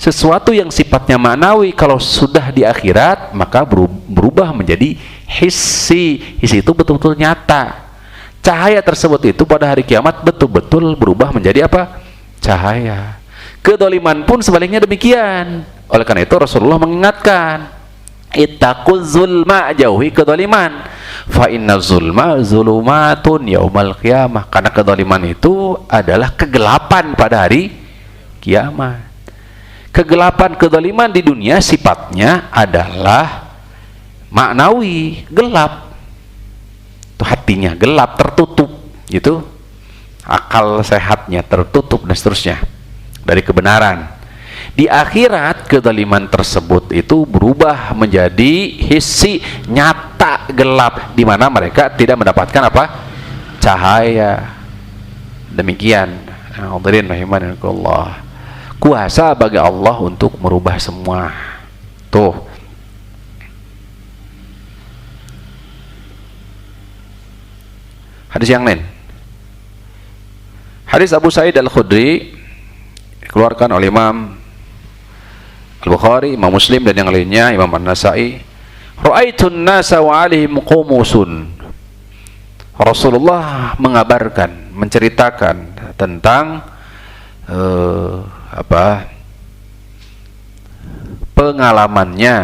Sesuatu yang sifatnya ma'nawi kalau sudah di akhirat maka berubah menjadi hissi. Hissi itu betul-betul nyata. Cahaya tersebut itu pada hari kiamat betul-betul berubah menjadi apa? Cahaya. Kedoliman pun sebaliknya demikian. Oleh karena itu Rasulullah mengingatkan, ittaquz zulma, jauhi kedoliman, fa inna zulma zulumatun yaumal qiyamah, karena kedoliman itu adalah kegelapan pada hari kiamat. Kegelapan kedoliman di dunia sifatnya adalah maknawi, gelap. Itu hatinya gelap, tertutup, gitu. Akal sehatnya tertutup dan seterusnya dari kebenaran. Di akhirat kedoliman tersebut itu berubah menjadi hissi, nyata, gelap, di mana mereka tidak mendapatkan apa? Cahaya. Demikian. Hadirin rahimanallah. Kuasa bagi Allah untuk merubah semua. Tuh. Hadis yang lain. Hadis Abu Sa'id Al-Khudri dikeluarkan oleh Imam Al-Bukhari, Imam Muslim dan yang lainnya, Imam An-Nasa'i. Ra'aitun nasa wa 'alaihim qumusun. Rasulullah mengabarkan, menceritakan tentang pengalamannya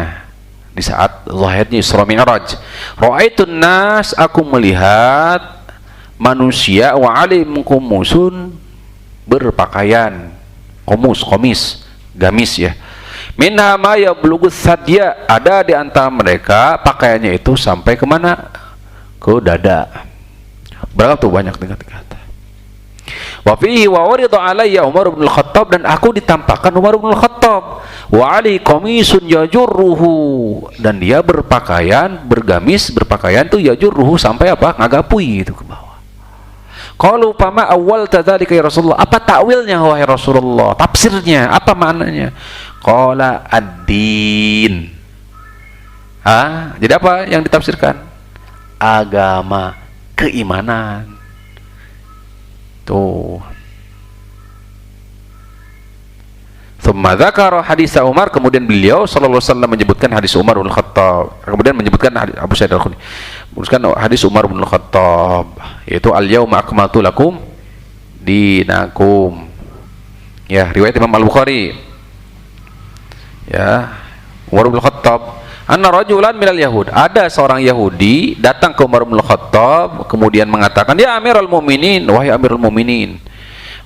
di saat zahirnya Isra Mi'raj. Ra'aitun nas, aku melihat manusia wa 'alaihim qumusun, berpakaian komis, gamis ya. Minha ma yablughu sadya, ada di antara mereka pakaiannya itu sampai kemana? Ke dada. Berapa tuh banyak tingkat-tingkat. Wa fihi wa urida alayya Umar bin Al-Khattab, dan aku ditampakkan Umar bin Al-Khattab. Wa ali qamisun yajurruhu, dan dia berpakaian, bergamis, berpakaian tuh yajurruhu sampai apa? Ngagapui itu ke bawah. Qalu fama awwal tadzalika ya Rasulullah, apa takwilnya wahai Rasulullah, tafsirnya apa maknanya? Qala ad-din. Jadi apa yang ditafsirkan? Agama, keimanan. Tuh. Tsumma dzakara hadis Umar, kemudian beliau sallallahu alaihi wasallam menyebutkan hadis Umar bin Khattab, kemudian menyebutkan hadis Abu Sa'id Al-Khudri, menyebutkan hadis Umar bin Khattab, yaitu al-yauma akmaltu lakum dinakum. Ya, riwayat Imam Al-Bukhari. Ya, Umar bin Khattab, anna rajulan minal yahud, ada seorang Yahudi datang ke Umar bin Khattab kemudian mengatakan, ya Amirul Mukminin, wahai Amirul Mukminin,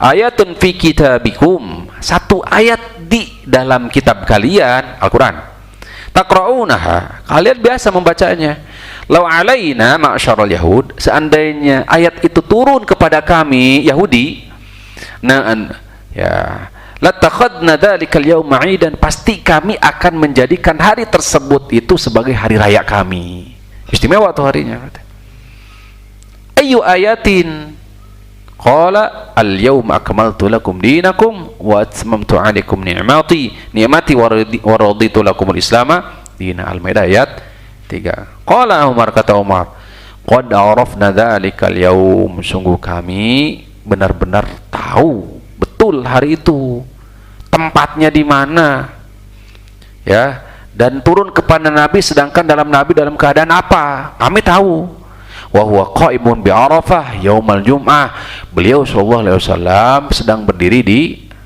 ayatun fi kitabikum, satu ayat di dalam kitab kalian, Al-Quran, taqra'unaha, kalian biasa membacanya, law alaina ma'syarul yahud, seandainya ayat itu turun kepada kami Yahudi, ya latakhadna dzalikal yauma 'idan, pasti kami akan menjadikan hari tersebut itu sebagai hari raya kami. Istimewa tuh harinya. Ayu ayatin? Qala al-yawma akmaltu lakum dinakum wa atmamtu 'alaikum ni'mati wa raditu lakumul islama dina. Al-Maidah ayat 3. Qala Umar, kata Umar, qad arafna dzalikal yaum, sungguh kami benar-benar tahu betul hari itu, tempatnya di mana, ya, dan turun kepada Nabi, sedangkan Nabi dalam keadaan apa, kami tahu. Wa huwa qaimun bi Arafah yaumal Jum'ah, beliau sallallahu alaihi wasallam sedang berdiri di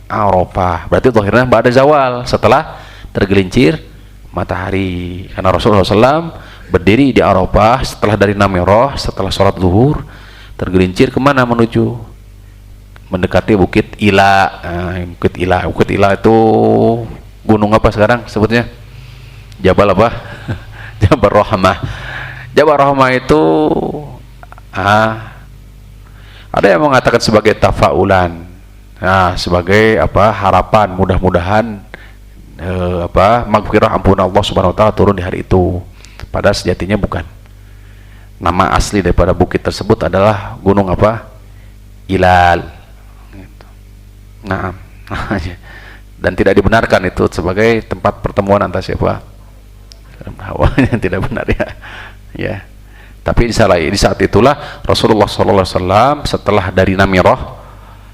Arafah, berarti zahirnya ba'da zawal, setelah tergelincir matahari, karena Rasulullah SAW berdiri di Arafah setelah dari Namirah, setelah sholat zuhur, tergelincir kemana menuju? Mendekati Bukit Ila. Bukit Ila itu gunung apa sekarang sebutnya? Jabal apa? Jabal Rahmah. Jabal Rahmah itu ada yang mengatakan sebagai tafaulan, sebagai apa, harapan, mudah-mudahan maghfirah, ampun Allah Subhanahu wa taala turun di hari itu. Padahal sejatinya bukan. Nama asli daripada bukit tersebut adalah gunung apa? Ilal. Nah, dan tidak dibenarkan itu sebagai tempat pertemuan antara siapa? Yang tidak benar, ya. Tapi di saat itulah Rasulullah SAW setelah dari Namirah,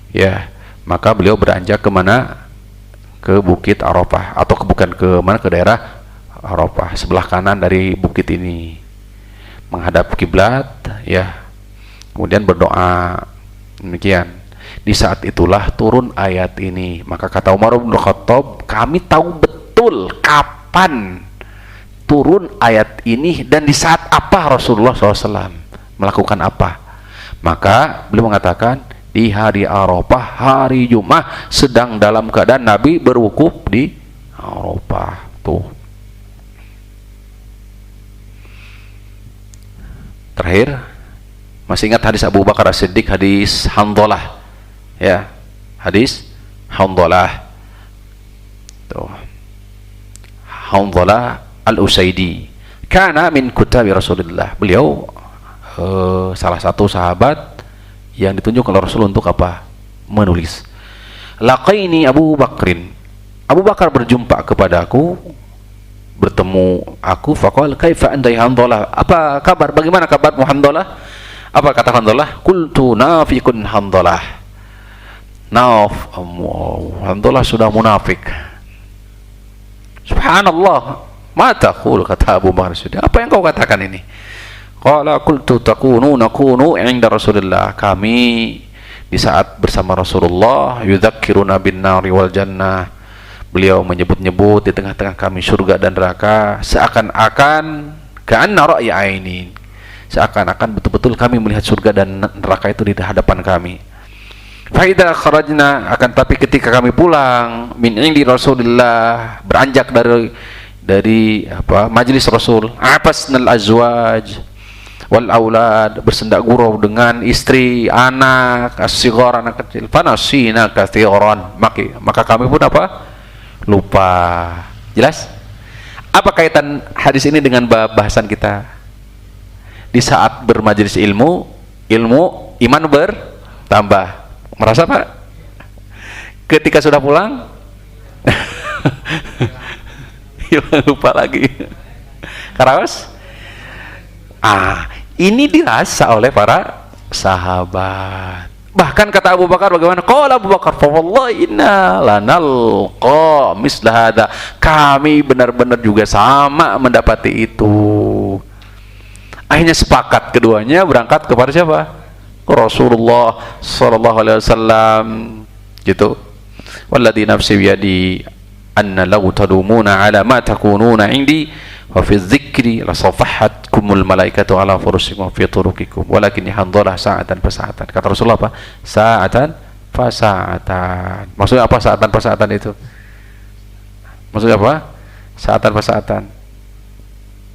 ya, maka beliau beranjak kemana? Ke Bukit Arafah, atau bukan ke mana, ke daerah Arafah, sebelah kanan dari bukit ini, menghadap kiblat, ya. Kemudian berdoa demikian. Di saat itulah turun ayat ini. Maka kata Umar bin Khattab, kami tahu betul kapan turun ayat ini dan di saat apa Rasulullah SAW melakukan apa. Maka beliau mengatakan, di hari Arafah, hari Jumat, sedang dalam keadaan Nabi berwukuf di Arafah. Tuh. Terakhir, masih ingat hadis Abu Bakar As-Siddiq, hadis Handhalah, ya, hadis Handhalah. Tuh. Handhalah Al-Usaidi, kana min kutabi Rasulullah. Beliau salah satu sahabat yang ditunjuk oleh Rasul untuk apa? Menulis. Laqaini Abu Bakrin. Abu Bakar berjumpa kepadaku, bertemu aku, faqala kaifa anta ya Handhalah? Apa kabar? Bagaimana kabarmu Handhalah? Apa kata Handhalah? Qultu nafiqun Handhalah. Handhalah sudah munafik. Subhanallah. Ma taqul, kata Abu Bakar Siddiq, apa yang kau katakan ini? Qala qultu nakunu 'inda Rasulillah, kami di saat bersama Rasulullah, yudzakkiruna bin nari wal jannah, beliau menyebut-nyebut di tengah-tengah kami surga dan neraka, seakan-akan ka'anna ra'ya aini, seakan-akan betul-betul kami melihat surga dan neraka itu di hadapan kami. Fa idza kharajna, akan tapi ketika kami pulang, min indi Rasulillah, beranjak dari apa, majlis Rasul, apasnal azwaj wal aulad, bersendak gurau dengan istri, anak, as-sighar, anak kecil, fanasina katsiran, maka kami pun apa? Lupa. Jelas? Apa kaitan hadis ini dengan bahasan kita? Di saat bermajlis ilmu, iman bertambah. Merasa Pak? Ketika sudah pulang lupa lagi. Karawas? Ini dirasa oleh para sahabat. Bahkan kata Abu Bakar, bagaimana? Qala Abu Bakar, fa wallahi inna lanalqa misla hada. Kami benar-benar juga sama mendapati itu. Akhirnya sepakat keduanya berangkat kepada siapa? Rasulullah sallallahu alaihi wasallam, gitu. Walladzi nafsi biyadi anna law tadumuna ala ma takununa indi wa fi dzikri la safahatkumul malaikatu ala furusikum fi turuqikum walakin Handhalah sa'atan fasa'atan. Kata Rasulullah apa? Sa'atan fasa'atan. Maksudnya apa sa'atan fasa'atan itu? Maksudnya apa? Sa'atan fasa'atan.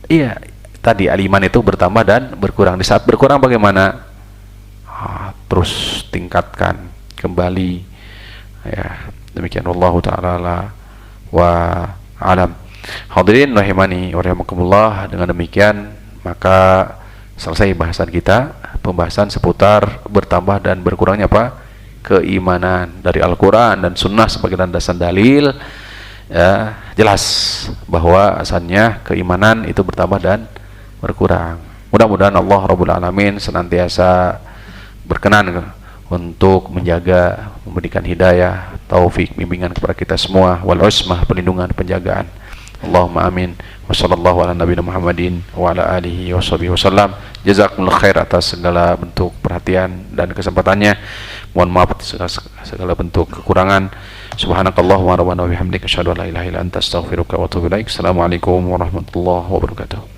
Iya, tadi al-iman itu bertambah dan berkurang. Di saat berkurang bagaimana? Terus tingkatkan kembali, ya. Demikian wallahu taala wa alam. Hadirin rahimani wa rahimakumullah, dengan demikian maka selesai bahasan kita, pembahasan seputar bertambah dan berkurangnya apa? Keimanan dari Al-Quran dan Sunnah sebagai landasan dalil. Ya, jelas bahwa asalnya keimanan itu bertambah dan berkurang. Mudah-mudahan Allah Rabbul Alamin senantiasa berkenan untuk menjaga, memberikan hidayah, taufik, bimbingan kepada kita semua, wal usmah, perlindungan, penjagaan. Allahumma amin. Wa sallallahu ala nabiyina Muhammadin wa ala alihi wa sahbihi wasallam. Jazakumullah khair atas segala bentuk perhatian dan kesempatannya. Mohon maaf atas segala bentuk kekurangan. Subhanakallahumma rabbana wa bihamdika asyhadu an la ilaha illa anta astaghfiruka wa atubu ilaik. Assalamualaikum warahmatullahi wabarakatuh.